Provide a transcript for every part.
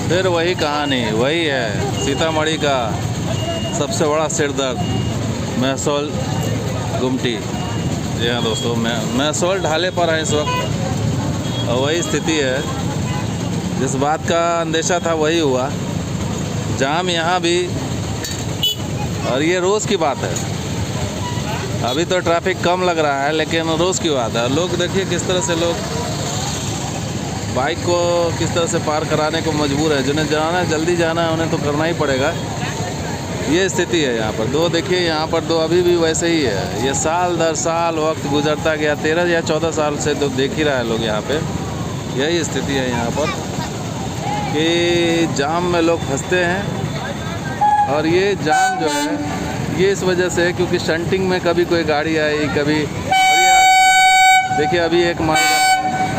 फिर वही कहानी वही है, सीतामढ़ी का सबसे बड़ा सिरदर्द महसौल गुमटी। जी हाँ दोस्तों, महसौल ढाले पर है इस वक्त, और वही स्थिति है। जिस बात का अंदेशा था वही हुआ, जाम यहाँ भी, और ये रोज़ की बात है। अभी तो ट्रैफिक कम लग रहा है, लेकिन रोज़ की बात है। लोग देखिए किस तरह से लोग बाइक को किस तरह से पार कराने को मजबूर है। जिन्हें जाना है, जल्दी जाना है, उन्हें तो करना ही पड़ेगा। ये स्थिति है यहाँ पर। दो देखिए, यहाँ पर दो अभी भी वैसे ही है। ये साल दर साल वक्त गुजरता गया, 13 या 14 साल से तो देख ही रहा है लोग यहाँ पे। यही स्थिति है यहाँ पर कि जाम में लोग फंसते हैं। और ये जाम जो है ये इस वजह से है क्योंकि शंटिंग में कभी कोई गाड़ी आई, कभी देखिए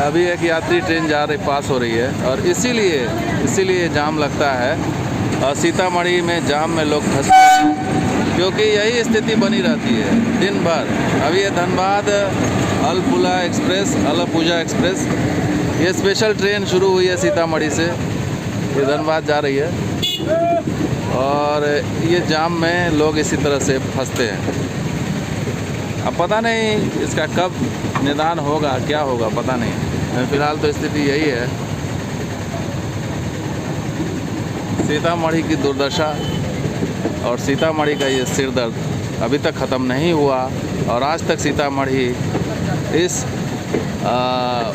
अभी एक यात्री ट्रेन जा रही पास हो रही है, और इसीलिए जाम लगता है। और सीतामढ़ी में जाम में लोग फंसते हैं क्योंकि यही स्थिति बनी रहती है दिन भर। अभी ये धनबाद अलपुजा एक्सप्रेस ये स्पेशल ट्रेन शुरू हुई है सीतामढ़ी से, ये धनबाद जा रही है। और ये जाम में लोग इसी तरह से फंसते हैं। अब पता नहीं इसका कब निदान होगा, क्या होगा पता नहीं। फिलहाल तो स्थिति यही है। सीतामढ़ी की दुर्दशा और सीतामढ़ी का ये सिरदर्द अभी तक ख़त्म नहीं हुआ, और आज तक सीतामढ़ी इस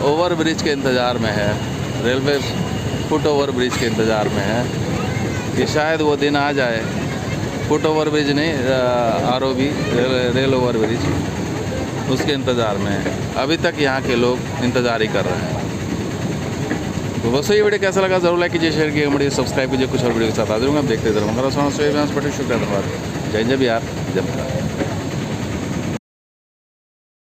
ओवर ब्रिज के इंतज़ार में है, रेलवे फुट ओवर ब्रिज के इंतज़ार में है कि शायद वो दिन आ जाए। फुट ओवर ब्रिज नहीं, ROB रेल ओवर ब्रिज, उसके इंतज़ार में है। अभी तक यहाँ के लोग इंतज़ार ही कर रहे हैं। तो बस ये वीडियो कैसा लगा ज़रूर लाइक कीजिए, शेयर कीजिए, वीडियो सब्सक्राइब कीजिए। कुछ और वीडियो के साथ हाजिर हूँ, आप देखते रहो। शुक्रिया, धन्यवाद। जय जय बिहार, जय भारत।